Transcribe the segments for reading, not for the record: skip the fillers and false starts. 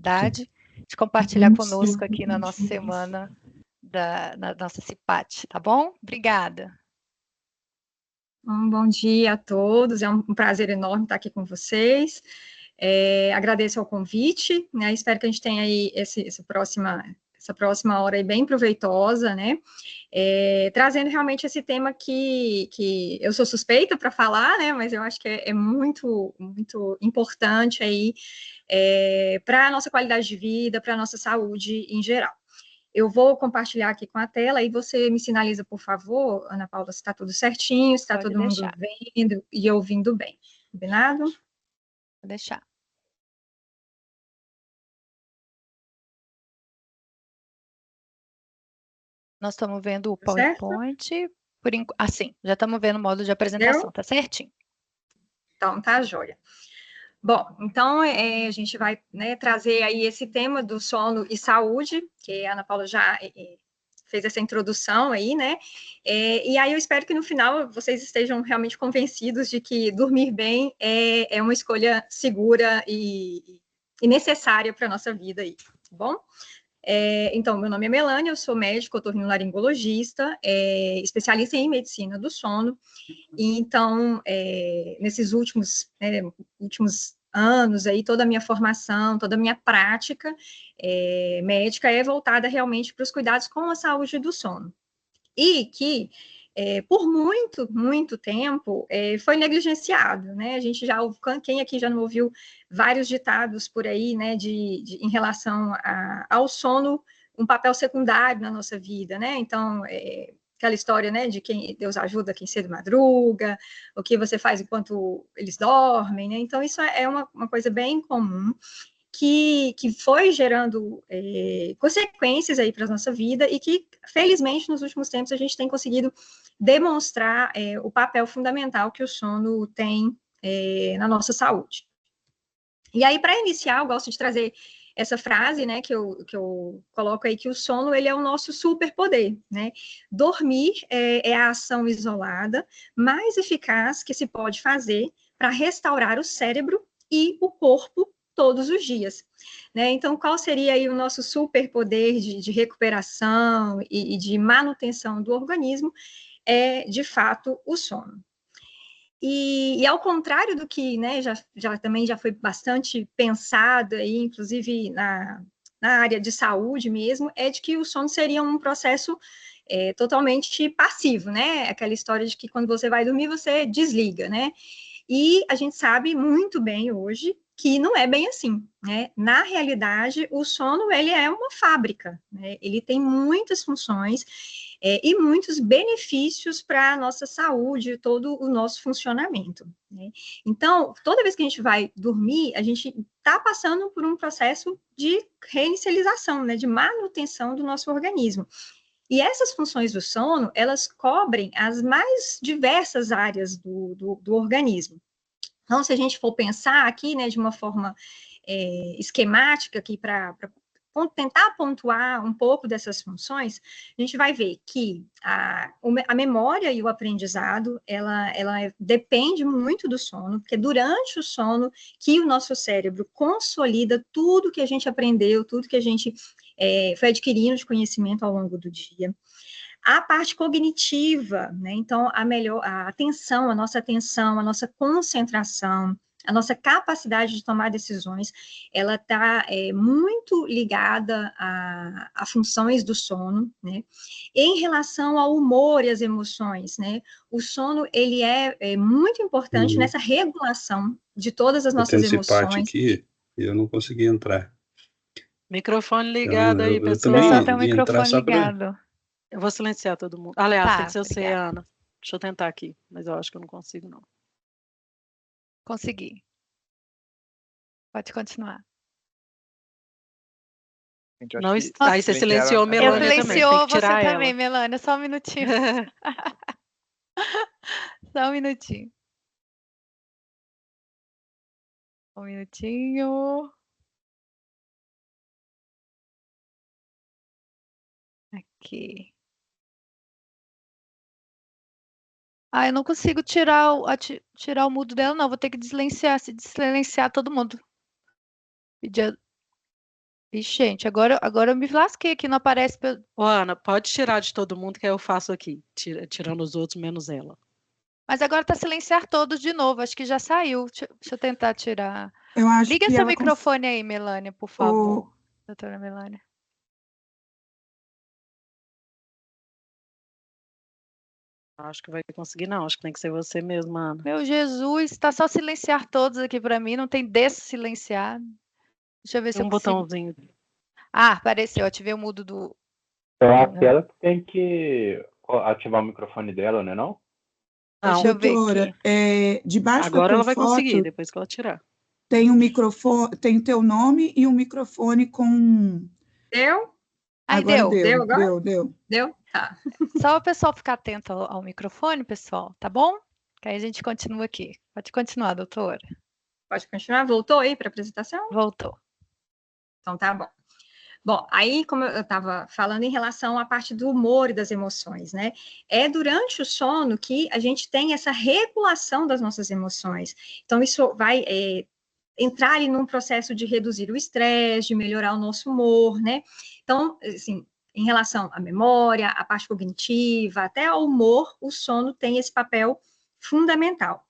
oportunidade de compartilhar conosco aqui na nossa semana, na nossa CIPAT, tá bom? Obrigada. Um bom dia a todos, é um prazer enorme estar aqui com vocês. Agradeço ao convite, né? Espero que a gente tenha aí essa próxima hora aí bem proveitosa, né? Trazendo realmente esse tema que eu sou suspeita para falar, né? Mas eu acho que é muito, muito importante aí para a nossa qualidade de vida, para a nossa saúde em geral. Eu vou compartilhar aqui com a tela e você me sinaliza, por favor, Ana Paula, se está tudo certinho, se está todo mundo vendo e ouvindo bem. Combinado? Vou deixar. Nós estamos vendo o PowerPoint. Sim, já estamos vendo o modo de apresentação, tá certinho? Então, tá joia. Bom, então a gente vai, né, trazer aí esse tema do sono e saúde, que a Ana Paula já fez essa introdução aí, né? E aí eu espero que no final vocês estejam realmente convencidos de que dormir bem é uma escolha segura e necessária para a nossa vida aí, tá bom? Então, meu nome é Melânia, eu sou médico, otorrinolaringologista, especialista em medicina do sono, e então, nesses últimos anos aí, toda a minha formação, toda a minha prática médica é voltada realmente para os cuidados com a saúde do sono. E que, por muito, muito tempo, foi negligenciado, né? A gente já ouviu, quem aqui já não ouviu vários ditados por aí, né, em relação ao sono, um papel secundário na nossa vida, né? Então, aquela história, né, de quem Deus ajuda quem cedo madruga, o que você faz enquanto eles dormem, né? Então, isso é uma coisa bem comum, que foi gerando consequências aí para a nossa vida e que, felizmente, nos últimos tempos, a gente tem conseguido demonstrar o papel fundamental que o sono tem na nossa saúde. E aí, para iniciar, eu gosto de trazer essa frase, né, que eu coloco aí, que o sono, ele é o nosso superpoder, né? Dormir é a ação isolada mais eficaz que se pode fazer para restaurar o cérebro e o corpo todos os dias, né? Então, qual seria aí o nosso superpoder de recuperação e de manutenção do organismo? É, de fato, o sono. E ao contrário do que, né, também já foi bastante pensado aí, inclusive na área de saúde mesmo, é de que o sono seria um processo totalmente passivo, né? Aquela história de que quando você vai dormir, você desliga, né? E a gente sabe muito bem hoje que não é bem assim, né? Na realidade, o sono, ele é uma fábrica, né? Ele tem muitas funções e muitos benefícios para a nossa saúde, todo o nosso funcionamento, né? Então, toda vez que a gente vai dormir, a gente está passando por um processo de reinicialização, né? De manutenção do nosso organismo. E essas funções do sono, elas cobrem as mais diversas áreas do organismo. Então, se a gente for pensar aqui, né, de uma forma esquemática aqui para tentar pontuar um pouco dessas funções, a gente vai ver que a memória e o aprendizado, ela depende muito do sono, porque é durante o sono que o nosso cérebro consolida tudo que a gente aprendeu, tudo que a gente foi adquirindo de conhecimento ao longo do dia. A parte cognitiva, né? Então, a atenção, a nossa concentração, a nossa capacidade de tomar decisões, ela está muito ligada a funções do sono, né? Em relação ao humor e às emoções, né? O sono, ele é muito importante nessa regulação de todas as nossas emoções. Aqui, eu não consegui entrar. Microfone ligado aí, pessoal. O pessoal tem o microfone ligado. Eu vou silenciar todo mundo. Aliás, tem que ser você, obrigada. Ana. Deixa eu tentar aqui, mas eu acho que eu não consigo, não. Consegui. Pode continuar. Não, aí você silenciou a Melânia também. Silenciou você também, Melânia. Só um minutinho. Só um minutinho. Um minutinho. Aqui. Eu não consigo tirar o mudo dela, não. Vou ter que silenciar todo mundo. Ixi, gente, agora eu me lasquei aqui, não aparece... Ô, Ana, pode tirar de todo mundo que eu faço aqui, tirando os outros, menos ela. Mas agora tá silenciar todos de novo, acho que já saiu. Deixa eu tentar tirar. Eu acho Liga que seu ela microfone aí, Melânia, por favor. Doutora Melânia. Acho que vai conseguir, não. Acho que tem que ser você mesma, Ana. Meu Jesus, tá só silenciar todos aqui para mim, não tem dessilenciar. Deixa eu ver se eu consigo. Botãozinho. Ah, apareceu, ativei o mudo do... Eu acho que ela tem que ativar o microfone dela, né, não? Deixa eu ver doutora, aqui. Debaixo Agora da ela tua vai conseguir, foto, depois que ela tirar. tem um microfone, tem teu nome e um microfone com... Deu? Aí Agora deu. Deu agora? Deu. Deu? Tá. Só o pessoal ficar atento ao microfone, pessoal, tá bom? Que aí a gente continua aqui. Pode continuar, doutora. Pode continuar? Voltou aí para a apresentação? Voltou. Então tá bom. Bom, aí, como eu estava falando em relação à parte do humor e das emoções, né? É durante o sono que a gente tem essa regulação das nossas emoções. Então, isso vai entrar ali num processo de reduzir o estresse, de melhorar o nosso humor, né? Então, assim, em relação à memória, à parte cognitiva, até ao humor, o sono tem esse papel fundamental.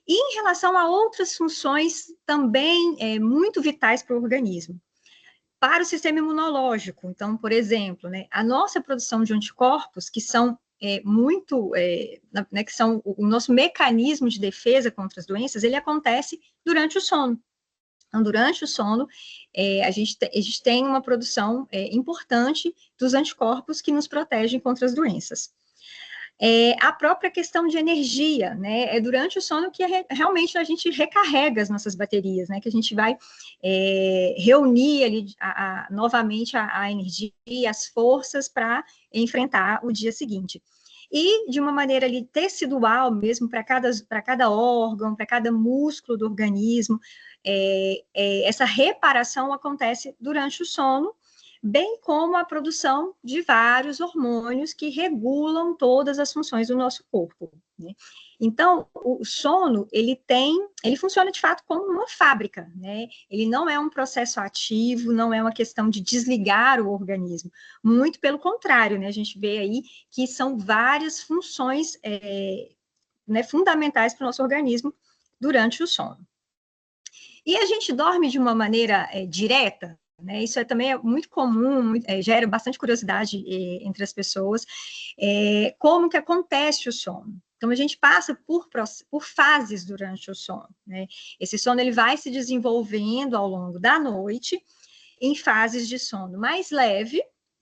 E em relação a outras funções também muito vitais para o organismo. Para o sistema imunológico, então, por exemplo, né, a nossa produção de anticorpos, que são que são o nosso mecanismo de defesa contra as doenças, ele acontece durante o sono. Então, durante o sono, a gente tem uma produção importante dos anticorpos que nos protegem contra as doenças. A própria questão de energia, né? É durante o sono que realmente a gente recarrega as nossas baterias, né? Que a gente vai reunir ali novamente a energia e as forças para enfrentar o dia seguinte. E de uma maneira ali tecidual mesmo, para cada órgão, para cada músculo do organismo, essa reparação acontece durante o sono, bem como a produção de vários hormônios que regulam todas as funções do nosso corpo, né? Então, o sono, ele funciona de fato como uma fábrica, né? Ele não é um processo ativo, não é uma questão de desligar o organismo, muito pelo contrário, né? A gente vê aí que são várias funções né, fundamentais para o nosso organismo durante o sono. E a gente dorme de uma maneira direta, né? Isso também é muito comum, gera bastante curiosidade entre as pessoas, como que acontece o sono. Então, a gente passa por fases durante o sono, né? Esse sono ele vai se desenvolvendo ao longo da noite, em fases de sono mais leve,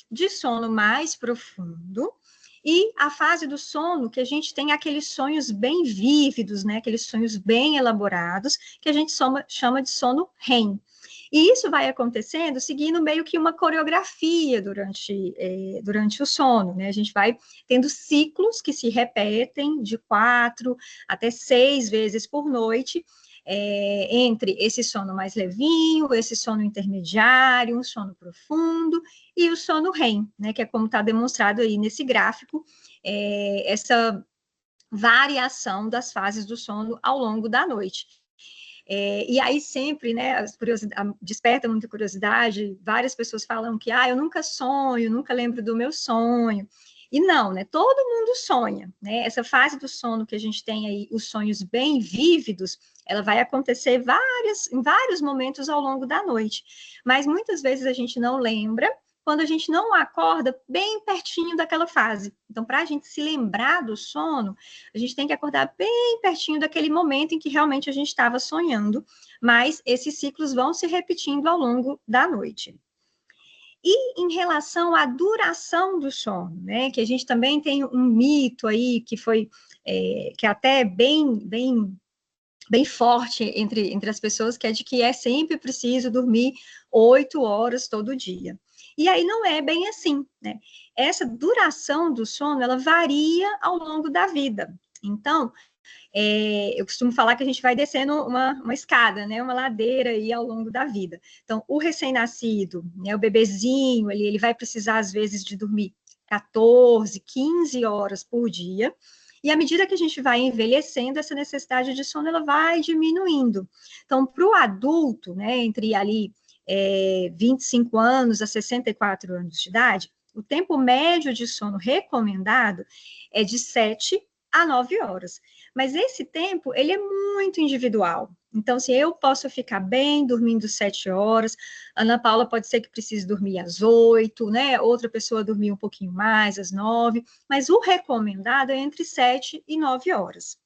de sono mais profundo, e a fase do sono que a gente tem aqueles sonhos bem vívidos, né? Aqueles sonhos bem elaborados, que a gente chama de sono REM. E isso vai acontecendo seguindo meio que uma coreografia durante o sono, né? A gente vai tendo ciclos que se repetem de 4 até 6 vezes por noite, entre esse sono mais levinho, esse sono intermediário, um sono profundo e o sono REM, né? Que é como está demonstrado aí nesse gráfico, essa variação das fases do sono ao longo da noite. E aí sempre, né, desperta muita curiosidade, várias pessoas falam que, eu nunca sonho, nunca lembro do meu sonho, e não, né, todo mundo sonha, né, essa fase do sono que a gente tem aí, os sonhos bem vívidos, ela vai acontecer em vários momentos ao longo da noite, mas muitas vezes a gente não lembra, quando a gente não acorda bem pertinho daquela fase. Então, para a gente se lembrar do sono, a gente tem que acordar bem pertinho daquele momento em que realmente a gente estava sonhando, mas esses ciclos vão se repetindo ao longo da noite. E em relação à duração do sono, né, que a gente também tem um mito aí que foi, que é até bem forte entre as pessoas, que é de que é sempre preciso dormir 8 horas todo dia. E aí não é bem assim, né? Essa duração do sono, ela varia ao longo da vida. Então, eu costumo falar que a gente vai descendo uma escada, né? Uma ladeira aí ao longo da vida. Então, o recém-nascido, né? O bebezinho, ele vai precisar, às vezes, de dormir 14, 15 horas por dia. E à medida que a gente vai envelhecendo, essa necessidade de sono, ela vai diminuindo. Então, para o adulto, né? Entre ali 25 anos a 64 anos de idade, o tempo médio de sono recomendado é de 7 a 9 horas. Mas esse tempo, ele é muito individual. Então, se eu posso ficar bem dormindo 7 horas, Ana Paula pode ser que precise dormir às 8, né? Outra pessoa dormir um pouquinho mais, às 9, mas o recomendado é entre 7 e 9 horas.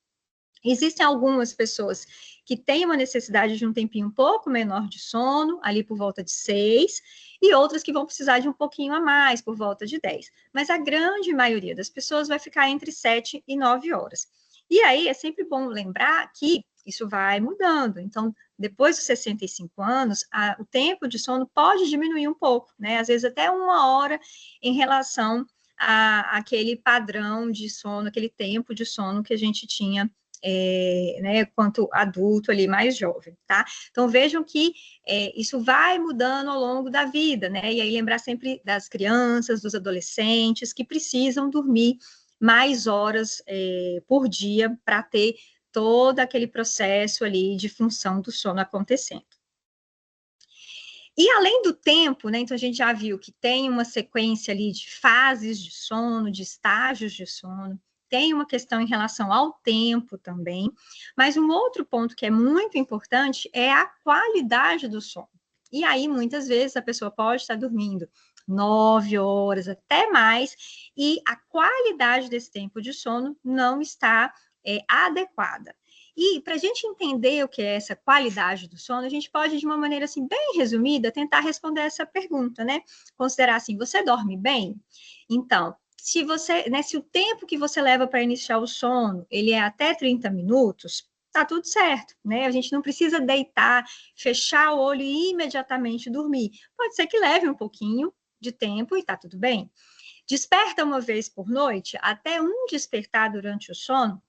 Existem algumas pessoas que têm uma necessidade de um tempinho um pouco menor de sono, ali por volta de 6, e outras que vão precisar de um pouquinho a mais, por volta de 10. Mas a grande maioria das pessoas vai ficar entre 7 e 9 horas. E aí é sempre bom lembrar que isso vai mudando. Então, depois dos 65 anos, o tempo de sono pode diminuir um pouco, né? Às vezes até 1 hora em relação àquele padrão de sono, aquele tempo de sono que a gente tinha né, quanto adulto ali, mais jovem, tá? Então, vejam que isso vai mudando ao longo da vida, né? E aí lembrar sempre das crianças, dos adolescentes, que precisam dormir mais horas por dia para ter todo aquele processo ali de função do sono acontecendo. E além do tempo, né, então a gente já viu que tem uma sequência ali de fases de sono, de estágios de sono, tem uma questão em relação ao tempo também, mas um outro ponto que é muito importante é a qualidade do sono. E aí, muitas vezes, a pessoa pode estar dormindo 9 horas, até mais, e a qualidade desse tempo de sono não está adequada. E para a gente entender o que é essa qualidade do sono, a gente pode, de uma maneira assim, bem resumida, tentar responder essa pergunta, né? Considerar assim, você dorme bem? Então, se você, né, se o tempo que você leva para iniciar o sono, ele é até 30 minutos, tá tudo certo, né? A gente não precisa deitar, fechar o olho e imediatamente dormir. Pode ser que leve um pouquinho de tempo e tá tudo bem. Desperta uma vez por noite, até um despertar durante o sono,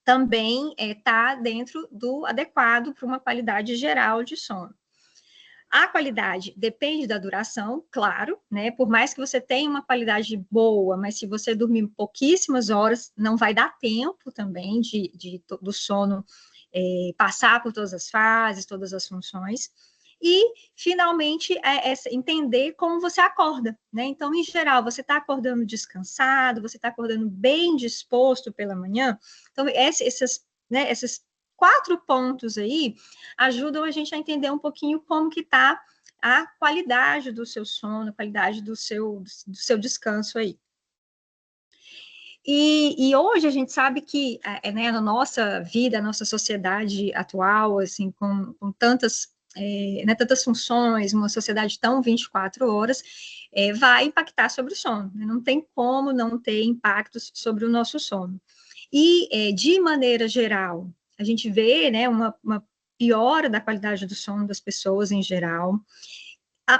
também está dentro do adequado para uma qualidade geral de sono. A qualidade depende da duração, claro, né? Por mais que você tenha uma qualidade boa, mas se você dormir pouquíssimas horas, não vai dar tempo também do sono passar por todas as fases, todas as funções. E, finalmente, entender como você acorda, né? Então, em geral, você está acordando descansado, você está acordando bem disposto pela manhã. Então, esses 4 pontos aí ajudam a gente a entender um pouquinho como que está a qualidade do seu sono, a qualidade do seu descanso aí. E hoje a gente sabe que, né, na nossa vida, na nossa sociedade atual, assim, com tantas tantas funções, uma sociedade tão 24 horas, vai impactar sobre o sono. Né? Não tem como não ter impactos sobre o nosso sono. E, de maneira geral, a gente vê, né, uma piora da qualidade do sono das pessoas em geral.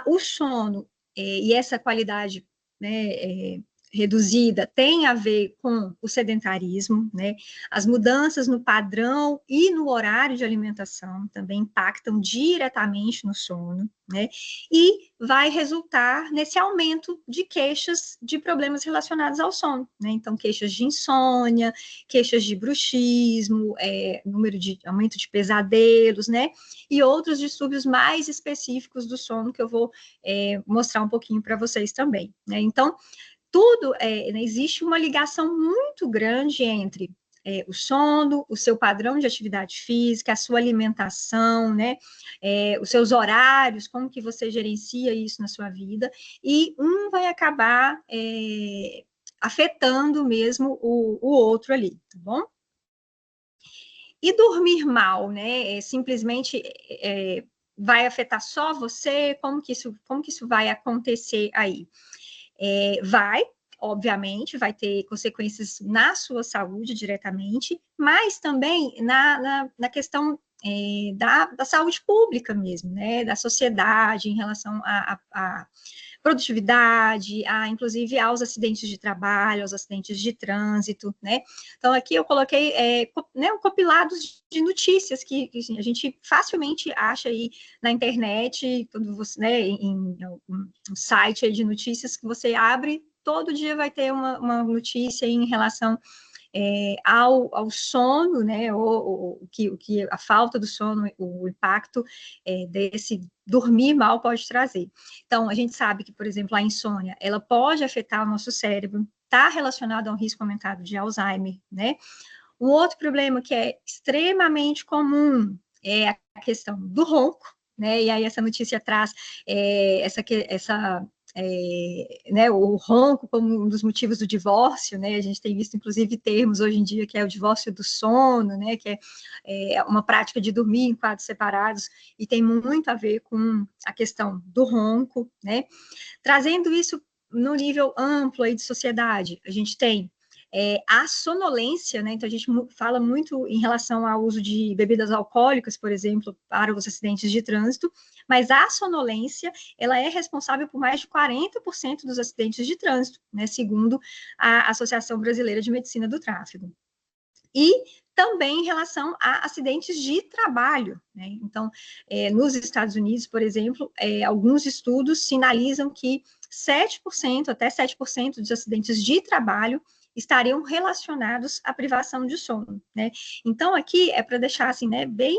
O sono e essa qualidade, né, reduzida tem a ver com o sedentarismo, né? As mudanças no padrão e no horário de alimentação também impactam diretamente no sono, né? E vai resultar nesse aumento de queixas de problemas relacionados ao sono, né? Então, queixas de insônia, queixas de bruxismo, aumento de pesadelos, né? E outros distúrbios mais específicos do sono que eu vou mostrar um pouquinho para vocês também, né? Então, tudo, existe uma ligação muito grande entre o sono, o seu padrão de atividade física, a sua alimentação, né, os seus horários, como que você gerencia isso na sua vida, e um vai acabar afetando mesmo o outro ali, tá bom? E dormir mal, né, simplesmente vai afetar só você? Como que isso vai acontecer aí? Obviamente, vai ter consequências na sua saúde diretamente, mas também na questão da saúde pública mesmo, né, da sociedade, em relação à produtividade, inclusive aos acidentes de trabalho, aos acidentes de trânsito, né? Então, aqui eu coloquei compilados de notícias que assim, a gente facilmente acha aí na internet, quando você, né, em um site aí de notícias que você abre, todo dia vai ter uma notícia em relação ao sono, né, o que a falta do sono, o impacto desse dormir mal pode trazer. Então, a gente sabe que, por exemplo, a insônia, ela pode afetar o nosso cérebro, está relacionado a um risco aumentado de Alzheimer, né? Um outro problema que é extremamente comum é a questão do ronco, né? E aí essa notícia traz né, o ronco como um dos motivos do divórcio, né? A gente tem visto, inclusive, termos hoje em dia que é o divórcio do sono, né? Que é uma prática de dormir em quartos separados e tem muito a ver com a questão do ronco, né? Trazendo isso no nível amplo aí de sociedade, a gente tem a sonolência, né? Então a gente fala muito em relação ao uso de bebidas alcoólicas, por exemplo, para os acidentes de trânsito, mas a sonolência, ela é responsável por mais de 40% dos acidentes de trânsito, né? Segundo a Associação Brasileira de Medicina do Tráfego. E também em relação a acidentes de trabalho, né? Então, nos Estados Unidos, por exemplo, alguns estudos sinalizam que 7%, até 7% dos acidentes de trabalho estariam relacionados à privação de sono, né? Então, aqui é para deixar, assim, né, bem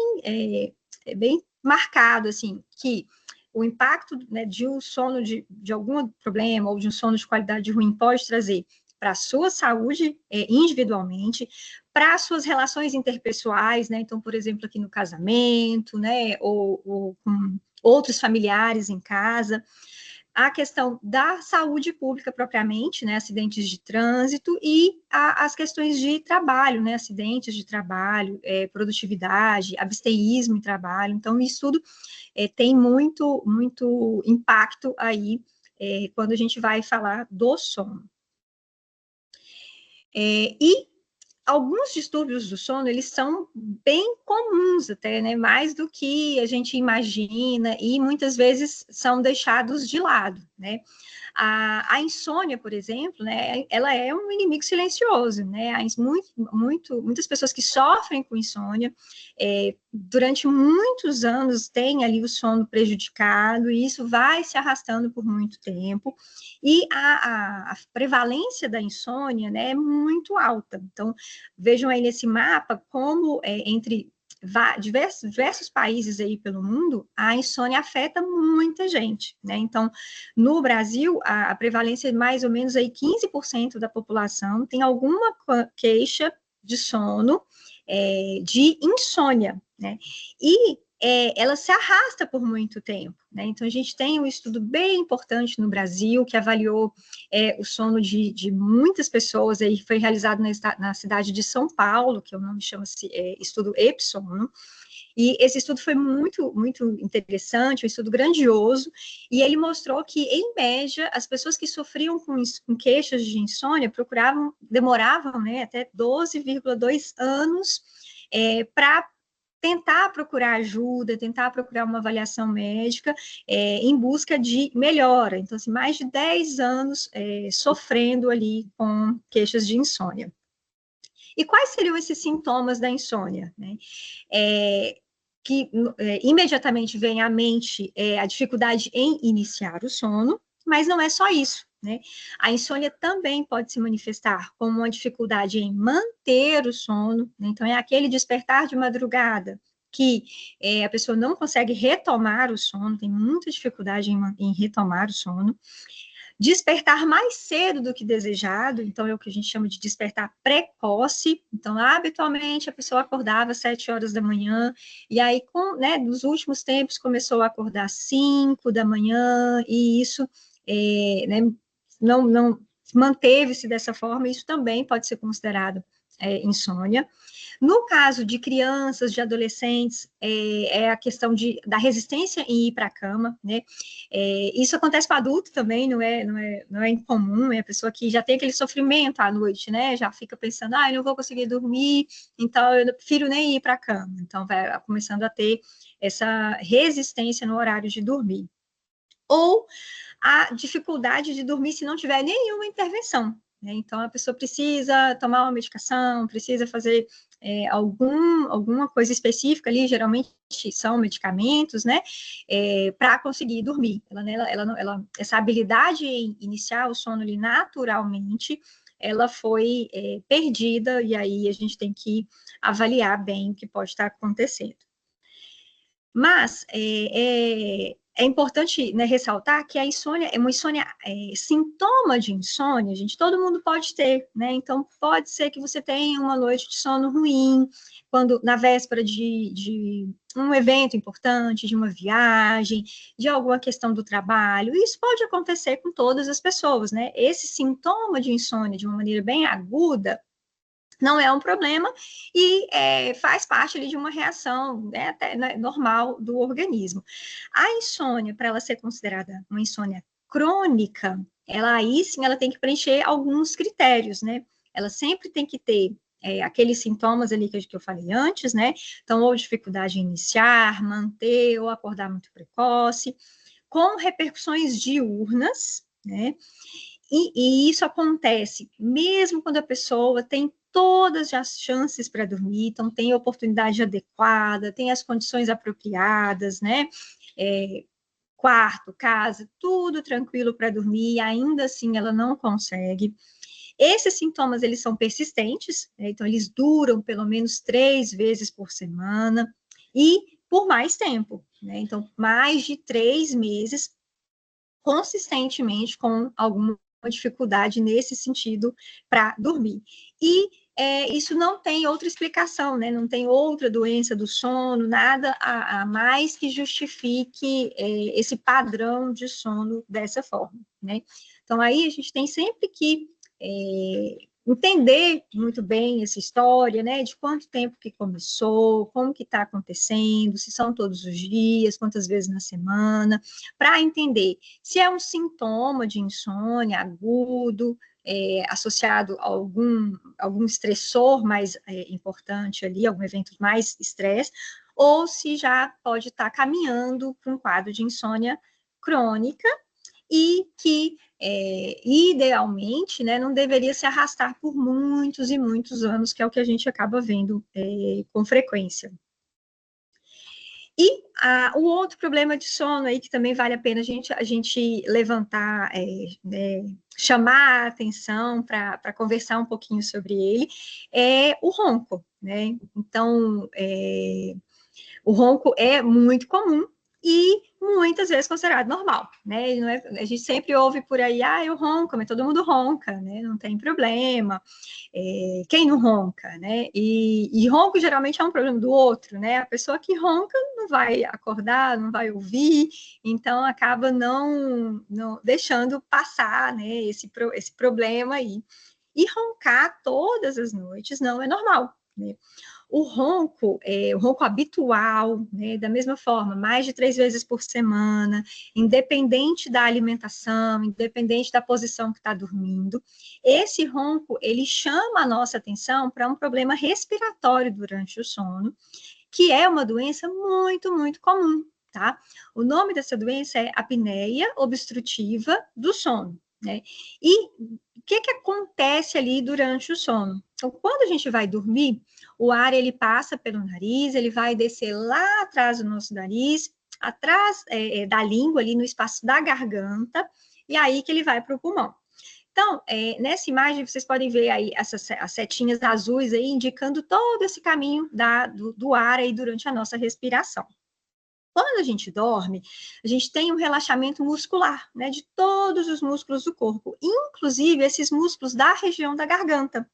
marcado, assim, que o impacto, né, de um sono de algum problema ou de um sono de qualidade ruim pode trazer para a sua saúde individualmente, para as suas relações interpessoais, né? Então, por exemplo, aqui no casamento, né? Ou com outros familiares em casa. A questão da saúde pública propriamente, né, acidentes de trânsito, e as questões de trabalho, né, acidentes de trabalho, produtividade, absteísmo em trabalho. Então, isso tudo tem muito impacto aí quando a gente vai falar do sono. E alguns distúrbios do sono, eles são bem comuns até, né, mais do que a gente imagina, e muitas vezes são deixados de lado, né. A insônia, por exemplo, né, ela é um inimigo silencioso, né, muitas pessoas que sofrem com insônia, durante muitos anos têm ali o sono prejudicado, e isso vai se arrastando por muito tempo, e a prevalência da insônia, né, é muito alta. Então, vejam aí nesse mapa como entre diversos países aí pelo mundo, a insônia afeta muita gente, né? Então, no Brasil, a prevalência é mais ou menos aí 15% da população tem alguma queixa de sono, de insônia, né? E ela se arrasta por muito tempo, né? Então, a gente tem um estudo bem importante no Brasil, que avaliou o sono de muitas pessoas, aí foi realizado na cidade de São Paulo, que o nome chama-se Estudo Epsono, e esse estudo foi muito interessante, um estudo grandioso, e ele mostrou que, em média, as pessoas que sofriam com queixas de insônia demoravam, né, até 12,2 anos para tentar procurar ajuda, tentar procurar uma avaliação médica em busca de melhora. Então, assim, mais de 10 anos sofrendo ali com queixas de insônia. E quais seriam esses sintomas da insônia, né? Que imediatamente vem à mente a dificuldade em iniciar o sono, mas não é só isso, né? A insônia também pode se manifestar como uma dificuldade em manter o sono, né? Então, é aquele despertar de madrugada que a pessoa não consegue retomar o sono, tem muita dificuldade em retomar o sono. Despertar mais cedo do que desejado, então é o que a gente chama de despertar precoce. Então, habitualmente, a pessoa acordava às 7 horas da manhã, e aí, nos últimos tempos, começou a acordar às 5 da manhã, e isso não manteve-se dessa forma, isso também pode ser considerado insônia. No caso de crianças, de adolescentes, é a questão da resistência em ir para a cama, né? Isso acontece para adulto também, não é incomum, é a pessoa que já tem aquele sofrimento à noite, né? Já fica pensando, eu não vou conseguir dormir, então eu prefiro nem ir para a cama. Então, vai começando a ter essa resistência no horário de dormir. Ou a dificuldade de dormir se não tiver nenhuma intervenção, né? Então, a pessoa precisa tomar uma medicação, precisa fazer alguma coisa específica ali, geralmente são medicamentos, né, para conseguir dormir. Essa habilidade em iniciar o sono ali naturalmente ela foi perdida, e aí a gente tem que avaliar bem o que pode estar acontecendo. Mas é importante, né, ressaltar que a insônia é uma insônia, sintoma de insônia, gente, todo mundo pode ter, né? Então, pode ser que você tenha uma noite de sono ruim, quando na véspera de um evento importante, de uma viagem, de alguma questão do trabalho. Isso pode acontecer com todas as pessoas, né? Esse sintoma de insônia, de uma maneira bem aguda, não é um problema e faz parte ali de uma reação, né, até, né, normal do organismo. A insônia, para ela ser considerada uma insônia crônica, aí sim ela tem que preencher alguns critérios, né? Ela sempre tem que ter aqueles sintomas ali que eu falei antes, né? Então, ou dificuldade em iniciar, manter, ou acordar muito precoce, com repercussões diurnas, né? E isso acontece mesmo quando a pessoa tem todas as chances para dormir, então tem a oportunidade adequada, tem as condições apropriadas, né? Quarto, casa, tudo tranquilo para dormir, e ainda assim ela não consegue. Esses sintomas, eles são persistentes, né? Então eles duram pelo menos 3 vezes por semana, e por mais tempo, né? Então, mais de 3 meses, consistentemente, com alguma dificuldade nesse sentido para dormir. E isso não tem outra explicação, né? Não tem outra doença do sono, nada a mais que justifique esse padrão de sono dessa forma, né? Então, aí a gente tem sempre que entender muito bem essa história, né, de quanto tempo que começou, como que está acontecendo, se são todos os dias, quantas vezes na semana, para entender se é um sintoma de insônia agudo, associado a algum estressor mais importante ali, algum evento mais estresse, ou se já pode estar caminhando para um quadro de insônia crônica, e que, idealmente, né, não deveria se arrastar por muitos e muitos anos, que é o que a gente acaba vendo com frequência. E o outro problema de sono aí, que também vale a pena a gente levantar, chamar a atenção para conversar um pouquinho sobre ele, é o ronco, né? Então, o ronco é muito comum e muitas vezes considerado normal, né? Não é, a gente sempre ouve por aí, eu ronco, mas todo mundo ronca, né? Não tem problema. Quem não ronca, né? E ronco geralmente é um problema do outro, né? A pessoa que ronca não vai acordar, não vai ouvir, então acaba não deixando passar, né? Esse problema aí. E roncar todas as noites não é normal, né? O ronco habitual, né, da mesma forma, mais de 3 vezes por semana, independente da alimentação, independente da posição que está dormindo, esse ronco, ele chama a nossa atenção para um problema respiratório durante o sono, que é uma doença muito, muito comum, tá? O nome dessa doença é apneia obstrutiva do sono, né? E o que acontece ali durante o sono? Então, quando a gente vai dormir, o ar, ele passa pelo nariz, ele vai descer lá atrás do nosso nariz, atrás da língua, ali no espaço da garganta, e aí que ele vai para o pulmão. Então, nessa imagem, vocês podem ver aí as setinhas azuis aí, indicando todo esse caminho do ar aí durante a nossa respiração. Quando a gente dorme, a gente tem um relaxamento muscular, né, de todos os músculos do corpo, inclusive esses músculos da região da garganta.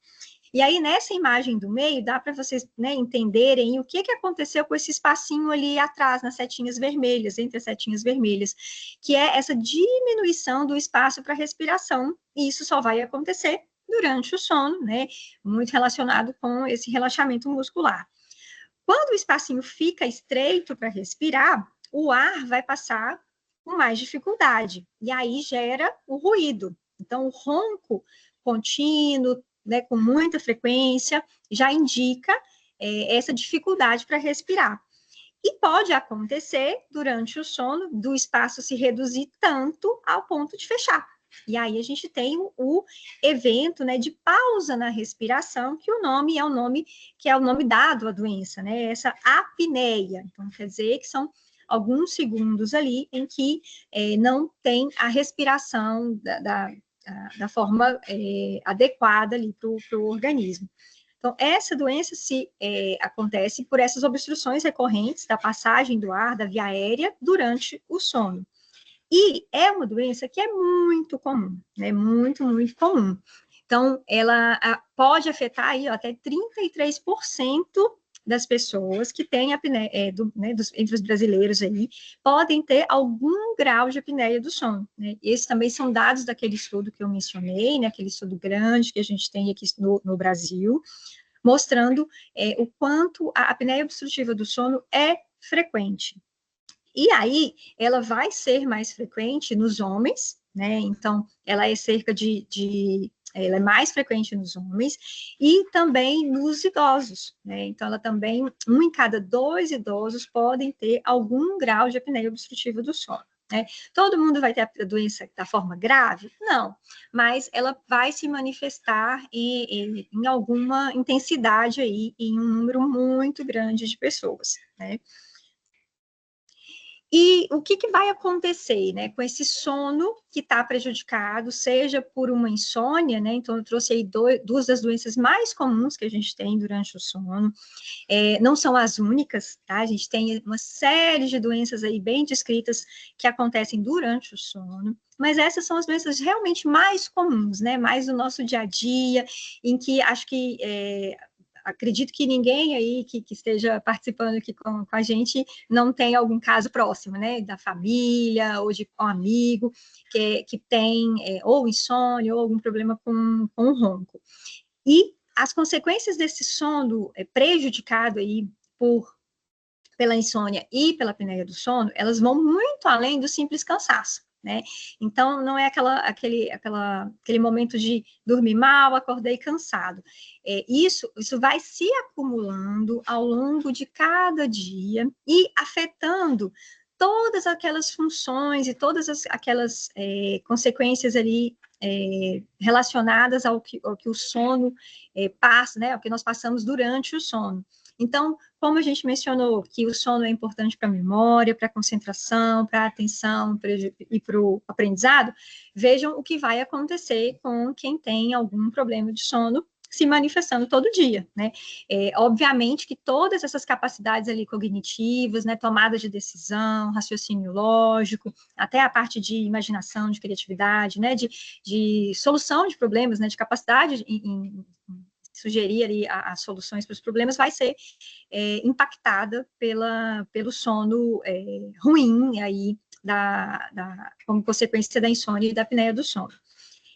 E aí, nessa imagem do meio, dá para vocês, né, entenderem o que aconteceu com esse espacinho ali atrás, nas setinhas vermelhas, entre as setinhas vermelhas, que é essa diminuição do espaço para respiração, e isso só vai acontecer durante o sono, né, muito relacionado com esse relaxamento muscular. Quando o espacinho fica estreito para respirar, o ar vai passar com mais dificuldade, e aí gera o ruído. Então, o ronco contínuo, né, com muita frequência, já indica essa dificuldade para respirar. E pode acontecer, durante o sono, do espaço se reduzir tanto ao ponto de fechar. E aí a gente tem o evento, né, de pausa na respiração, que o nome é o nome dado à doença, né, essa apneia. Então, quer dizer que são alguns segundos ali em que não tem a respiração da forma adequada ali para o organismo. Então, essa doença acontece por essas obstruções recorrentes da passagem do ar, da via aérea, durante o sono. E é uma doença que é muito comum, né? Muito, muito comum. Então, ela pode afetar aí, ó, até 33% das pessoas que têm apneia, entre os brasileiros aí, podem ter algum grau de apneia do sono, né? Esses também são dados daquele estudo que eu mencionei, né? Aquele estudo grande que a gente tem aqui no Brasil, mostrando o quanto a apneia obstrutiva do sono é frequente. E aí, ela vai ser mais frequente nos homens, né? Então, ela é cerca ela é mais frequente nos homens e também nos idosos, né? Então, ela também, 1 em cada 2 idosos podem ter algum grau de apneia obstrutiva do sono, né? Todo mundo vai ter a doença da forma grave? Não, mas ela vai se manifestar em alguma intensidade aí, em um número muito grande de pessoas, né? E o que vai acontecer, né, com esse sono que está prejudicado, seja por uma insônia, né? Então, eu trouxe aí duas das doenças mais comuns que a gente tem durante o sono. Não são as únicas, tá? A gente tem uma série de doenças aí bem descritas que acontecem durante o sono, mas essas são as doenças realmente mais comuns, né? Mais do nosso dia a dia, em que acho que acredito que ninguém aí que esteja participando aqui com a gente não tem algum caso próximo, né, da família ou de um amigo que tem ou insônia ou algum problema com o ronco. E as consequências desse sono prejudicado aí pela insônia e pela apneia do sono, elas vão muito além do simples cansaço, né? Então, não é aquele momento de dormir mal, acordei cansado. Isso vai se acumulando ao longo de cada dia e afetando todas aquelas funções e todas aquelas consequências ali relacionadas ao que o sono passa, né? Ao que nós passamos durante o sono. Então, como a gente mencionou, que o sono é importante para a memória, para a concentração, para a atenção e para o aprendizado, vejam o que vai acontecer com quem tem algum problema de sono se manifestando todo dia, né? Obviamente que todas essas capacidades ali cognitivas, né, tomada de decisão, raciocínio lógico, até a parte de imaginação, de criatividade, né, de solução de problemas, né, de capacidade em sugerir ali as soluções para os problemas, vai ser impactada pelo sono ruim aí, como consequência da insônia e da apneia do sono.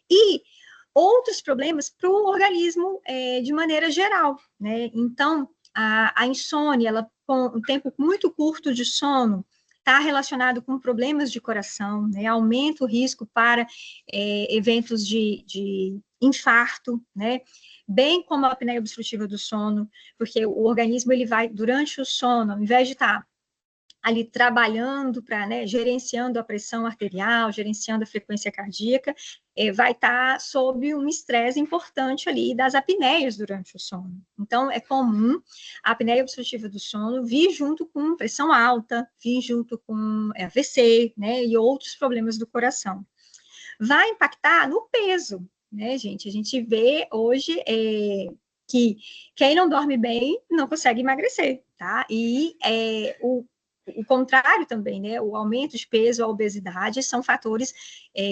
E outros problemas para o organismo de maneira geral, né? Então, a insônia, ela, com um tempo muito curto de sono, está relacionado com problemas de coração, né? Aumenta o risco para eventos de infarto, né? Bem como a apneia obstrutiva do sono, porque o organismo, ele vai, durante o sono, ao invés de estar ali trabalhando para, né, gerenciando a pressão arterial, gerenciando a frequência cardíaca, vai estar sob um estresse importante ali das apneias durante o sono. Então, é comum a apneia obstrutiva do sono vir junto com pressão alta, vir junto com AVC, né, e outros problemas do coração. Vai impactar no peso, né, gente? A gente vê hoje que quem não dorme bem não consegue emagrecer, tá? E o contrário também, né? O aumento de peso, a obesidade, são fatores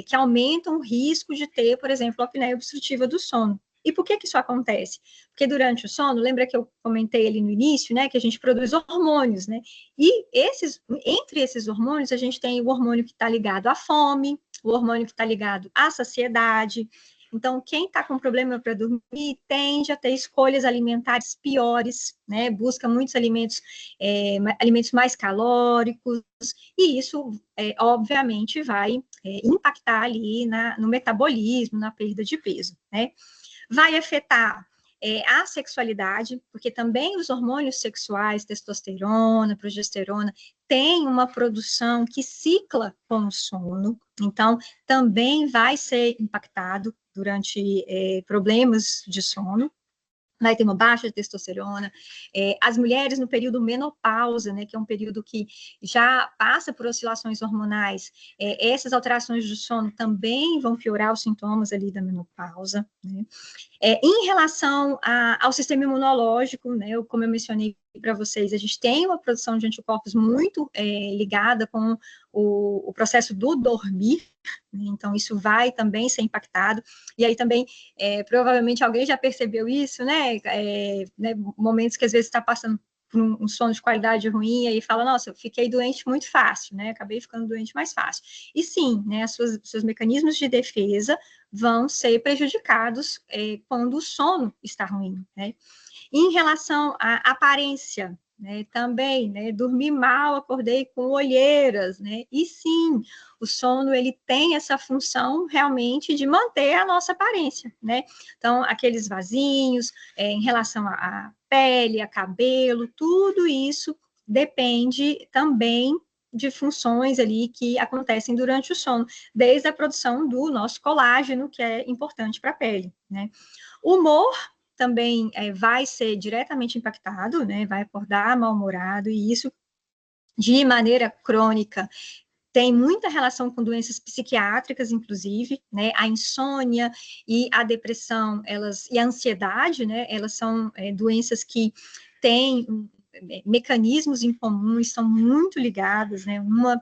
que aumentam o risco de ter, por exemplo, a apneia obstrutiva do sono. E por que isso acontece? Porque durante o sono, lembra que eu comentei ali no início, né, que a gente produz hormônios, né? E entre esses hormônios, a gente tem o hormônio que está ligado à fome, o hormônio que está ligado à saciedade. Então, quem está com problema para dormir tende a ter escolhas alimentares piores, né? Busca muitos alimentos mais calóricos, e isso, obviamente, vai impactar ali no metabolismo, na perda de peso, né? Vai afetar a sexualidade, porque também os hormônios sexuais, testosterona, progesterona, têm uma produção que cicla com o sono, então também vai ser impactado durante problemas de sono. vai ter uma baixa testosterona. As mulheres no período menopausa, né, que é um período que já passa por oscilações hormonais, essas alterações do sono também vão piorar os sintomas ali da menopausa, né? Em relação ao sistema imunológico, né, como eu mencionei para vocês, a gente tem uma produção de anticorpos muito ligada com o processo do dormir, né, então isso vai também ser impactado, e aí também, provavelmente alguém já percebeu isso, né, momentos que às vezes está passando por um sono de qualidade ruim, e aí fala, nossa, eu fiquei doente muito fácil, né, acabei ficando doente mais fácil. E sim, né, seus mecanismos de defesa vão ser prejudicados quando o sono está ruim, né. Em relação à aparência, né, também, né, dormi mal, acordei com olheiras, né, e sim, o sono, ele tem essa função realmente de manter a nossa aparência, né, então, aqueles vasinhos, em relação à pele, a cabelo, tudo isso depende também de funções ali que acontecem durante o sono, desde a produção do nosso colágeno, que é importante para a pele, né. O humor também vai ser diretamente impactado, né, vai acordar mal-humorado, e isso, de maneira crônica, tem muita relação com doenças psiquiátricas, inclusive, né, a insônia e a depressão, e a ansiedade, né, elas são doenças que têm mecanismos em comum, estão muito ligadas, né, uma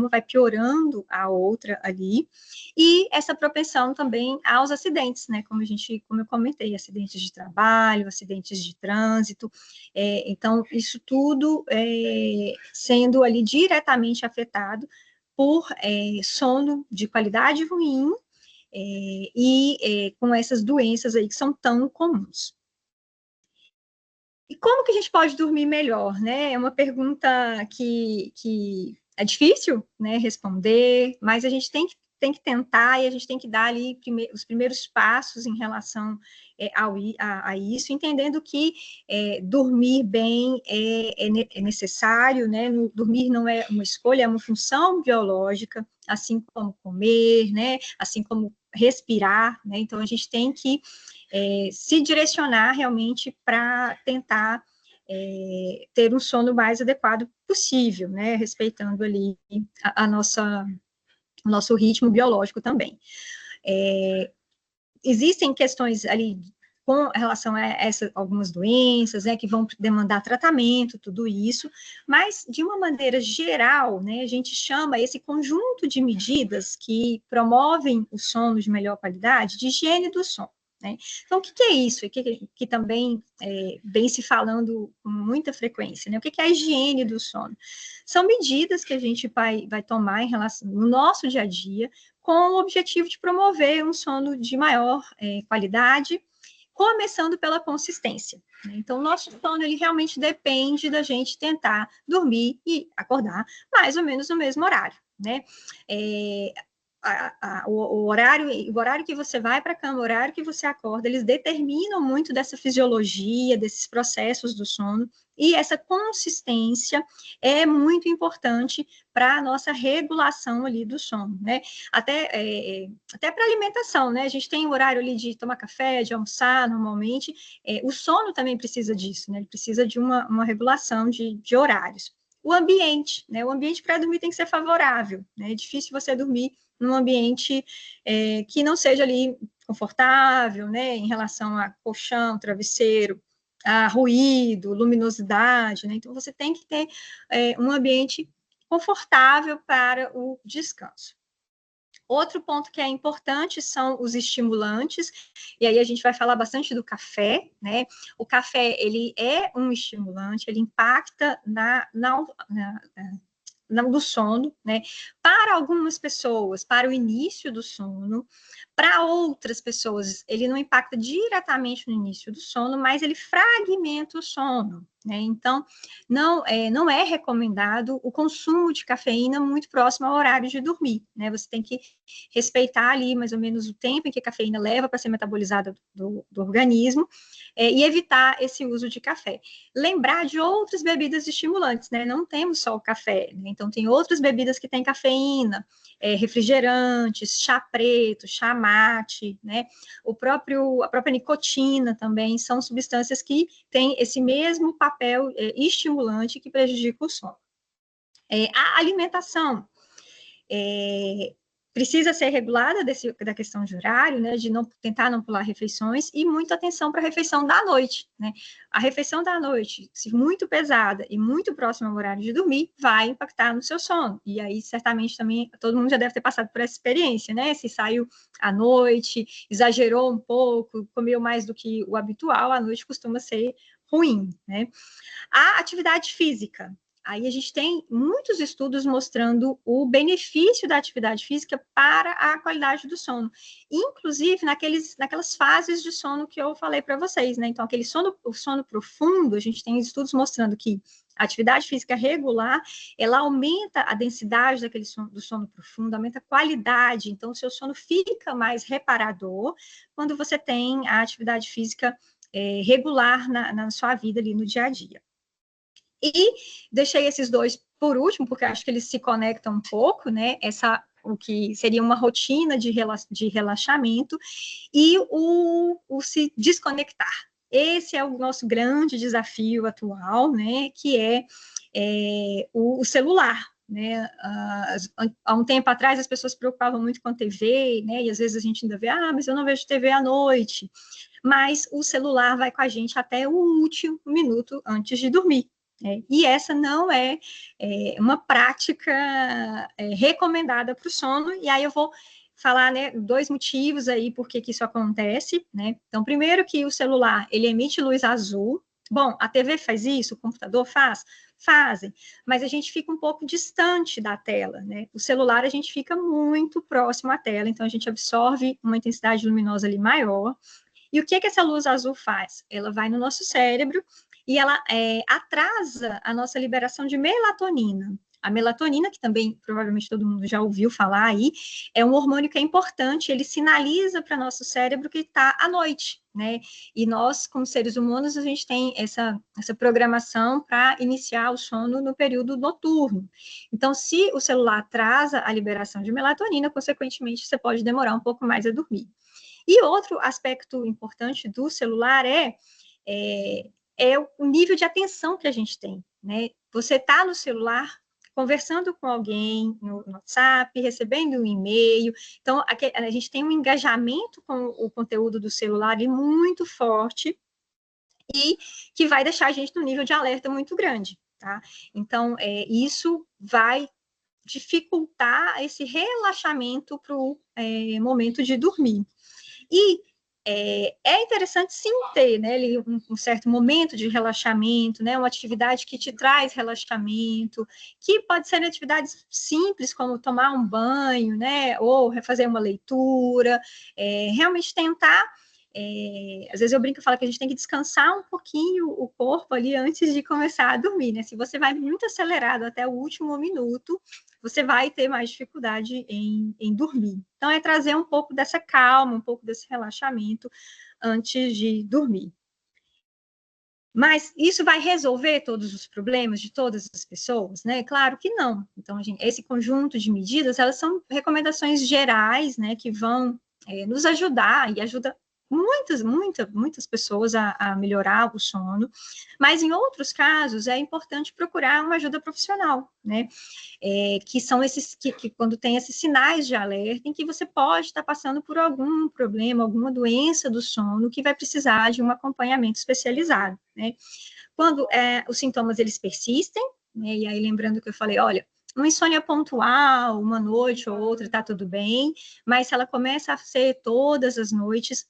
vai piorando a outra ali, e essa propensão também aos acidentes, né, como eu comentei, acidentes de trabalho, acidentes de trânsito, então, isso tudo sendo ali diretamente afetado por sono de qualidade ruim, e com essas doenças aí que são tão comuns. E como que a gente pode dormir melhor, né? É uma pergunta que é difícil, né, responder, mas a gente tem que tentar, e a gente tem que dar ali os primeiros passos em relação a isso, entendendo que dormir bem é necessário, né? Dormir não é uma escolha, é uma função biológica, assim como comer, né? Assim como respirar, né? Então, a gente tem que se direcionar realmente para tentar ter um sono mais adequado possível, né, respeitando ali o nosso ritmo biológico também. Existem questões ali com relação a algumas doenças, né, que vão demandar tratamento, tudo isso, mas, de uma maneira geral, né, a gente chama esse conjunto de medidas que promovem o sono de melhor qualidade de higiene do sono. Né? Então, o que é isso? Que também vem se falando com muita frequência, né? O que é a higiene do sono? São medidas que a gente vai tomar no nosso dia a dia, com o objetivo de promover um sono de maior qualidade, começando pela consistência. Né? Então, o nosso sono, ele realmente depende da gente tentar dormir e acordar mais ou menos no mesmo horário, né? O horário que você vai para a cama, o horário que você acorda, eles determinam muito dessa fisiologia, desses processos do sono, e essa consistência é muito importante para a nossa regulação ali do sono, né? Até para alimentação, né? A gente tem o horário ali de tomar café, de almoçar, normalmente, o sono também precisa disso, né? Ele precisa de uma regulação de horários. O ambiente, né? O ambiente para dormir tem que ser favorável, né? É difícil você dormir num ambiente que não seja ali confortável, né, em relação a colchão, travesseiro, a ruído, luminosidade, né, então você tem que ter um ambiente confortável para o descanso. Outro ponto que é importante são os estimulantes, e aí a gente vai falar bastante do café, né? O café, ele é um estimulante, ele impacta do sono, né? Para algumas pessoas, para o início do sono, para outras pessoas, ele não impacta diretamente no início do sono, mas ele fragmenta o sono, né? Então, não é recomendado o consumo de cafeína muito próximo ao horário de dormir, né? Você tem que respeitar ali mais ou menos o tempo em que a cafeína leva para ser metabolizada do organismo, e evitar esse uso de café. Lembrar de outras bebidas estimulantes, né? Não temos só o café, né? Então tem outras bebidas que têm cafeína, refrigerantes, chá preto, chá mate, né? A própria nicotina também são substâncias que têm esse mesmo papel estimulante que prejudica o sono. A alimentação precisa ser regulada da questão de horário, né, de tentar não pular refeições, e muita atenção para a refeição da noite, né? A refeição da noite, se muito pesada e muito próxima ao horário de dormir, vai impactar no seu sono. E aí, certamente, também, todo mundo já deve ter passado por essa experiência, né? Se saiu à noite, exagerou um pouco, comeu mais do que o habitual, à noite costuma ser ruim, né? A atividade física. Aí a gente tem muitos estudos mostrando o benefício da atividade física para a qualidade do sono, inclusive naquelas fases de sono que eu falei para vocês, né? Então, o sono profundo, a gente tem estudos mostrando que a atividade física regular, ela aumenta a densidade do sono profundo, aumenta a qualidade, então o seu sono fica mais reparador quando você tem a atividade física regular na sua vida ali no dia a dia. E deixei esses dois por último, porque acho que eles se conectam um pouco, né? O que seria uma rotina de relaxamento e o se desconectar. Esse é o nosso grande desafio atual, né? Que é o celular. Né? Há um tempo atrás as pessoas se preocupavam muito com a TV, né? E às vezes a gente ainda vê, mas eu não vejo TV à noite. Mas o celular vai com a gente até o último minuto antes de dormir. E essa não é uma prática recomendada para o sono, e aí eu vou falar, né, 2 motivos aí por que isso acontece, né? Então, primeiro que o celular, ele emite luz azul. Bom, a TV faz isso, o computador fazem, mas a gente fica um pouco distante da tela, né? O celular, a gente fica muito próximo à tela, então a gente absorve uma intensidade luminosa ali maior. E o que essa luz azul faz? Ela vai no nosso cérebro e ela atrasa a nossa liberação de melatonina. A melatonina, que também provavelmente todo mundo já ouviu falar aí, é um hormônio que é importante, ele sinaliza para nosso cérebro que está à noite, né? E nós, como seres humanos, a gente tem essa programação para iniciar o sono no período noturno. Então, se o celular atrasa a liberação de melatonina, consequentemente, você pode demorar um pouco mais a dormir. E outro aspecto importante do celular é o nível de atenção que a gente tem, né? Você está no celular conversando com alguém no WhatsApp, recebendo um e-mail, então a gente tem um engajamento com o conteúdo do celular muito forte e que vai deixar a gente no nível de alerta muito grande, tá? Então, isso vai dificultar esse relaxamento para o momento de dormir. E é interessante, sim, ter, né, um certo momento de relaxamento, né, uma atividade que te traz relaxamento, que pode ser atividades simples, como tomar um banho, né, ou fazer uma leitura, realmente tentar, às vezes eu brinco e falo que a gente tem que descansar um pouquinho o corpo ali antes de começar a dormir, né, se você vai muito acelerado até o último minuto, você vai ter mais dificuldade em dormir. Então, é trazer um pouco dessa calma, um pouco desse relaxamento antes de dormir. Mas isso vai resolver todos os problemas de todas as pessoas, né? Claro que não. Então, esse conjunto de medidas, elas são recomendações gerais, né, que vão nos ajudar e ajuda muitas pessoas a melhorar o sono, mas em outros casos é importante procurar uma ajuda profissional, né? Que são esses que quando tem esses sinais de alerta em que você pode estar passando por algum problema, alguma doença do sono que vai precisar de um acompanhamento especializado, né? Quando os sintomas eles persistem, né? E aí lembrando que eu falei, olha, uma insônia pontual, uma noite ou outra, tá tudo bem, mas se ela começa a ser todas as noites,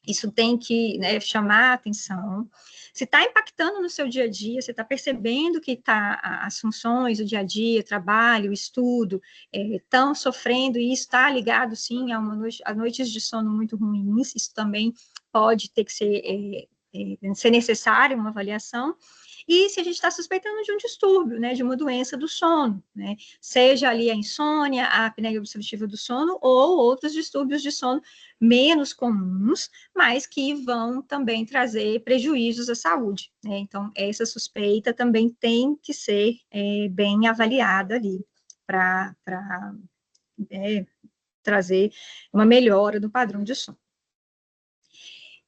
isso tem que, né, chamar a atenção. Se está impactando no seu dia a dia, você está percebendo que as funções, o dia a dia, trabalho, estudo, estão sofrendo, e isso está ligado, sim, a noites de sono muito ruins, isso também pode ter que ser necessário uma avaliação. e se a gente está suspeitando de um distúrbio, né, de uma doença do sono, né, seja ali a insônia, a apneia obstrutiva do sono ou outros distúrbios de sono menos comuns, mas que vão também trazer prejuízos à saúde, né? Então, essa suspeita também tem que ser bem avaliada ali para trazer uma melhora do padrão de sono.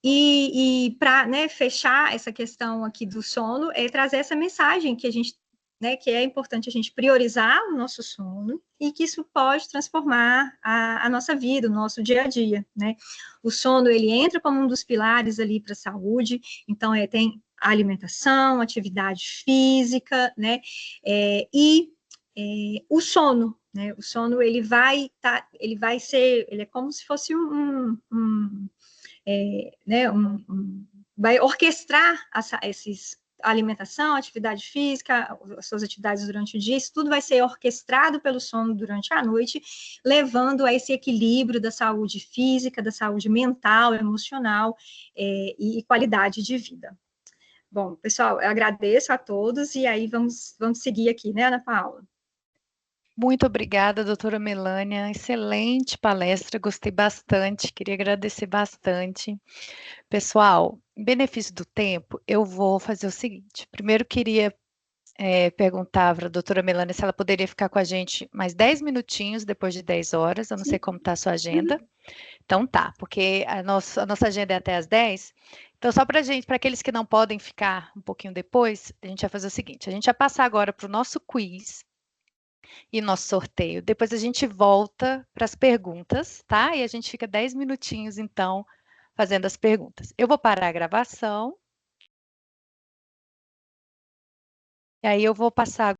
E para, né, fechar essa questão aqui do sono, trazer essa mensagem que a gente, né, que é importante a gente priorizar o nosso sono e que isso pode transformar a nossa vida, o nosso dia a dia, né? O sono, ele entra como um dos pilares ali para a saúde, então tem a alimentação, atividade física, né? O sono, né? O sono, ele vai ser, ele é como se fosse vai orquestrar alimentação, atividade física, as suas atividades durante o dia, isso tudo vai ser orquestrado pelo sono durante a noite, levando a esse equilíbrio da saúde física, da saúde mental, emocional e qualidade de vida. Bom, pessoal, eu agradeço a todos e aí vamos seguir aqui, né, Ana Paula? Muito obrigada, doutora Melânia. Excelente palestra, gostei bastante, queria agradecer bastante. Pessoal, em benefício do tempo, eu vou fazer o seguinte. Primeiro, queria perguntar para a doutora Melânia se ela poderia ficar com a gente mais 10 minutinhos depois de 10 horas. Eu não sei como está a sua agenda. Então tá, porque a nossa agenda é até às 10. Então, só para aqueles que não podem ficar um pouquinho depois, a gente vai fazer o seguinte: a gente vai passar agora para o nosso quiz e nosso sorteio. Depois a gente volta para as perguntas, tá? E a gente fica 10 minutinhos, então, fazendo as perguntas. Eu vou parar a gravação. E aí eu vou passar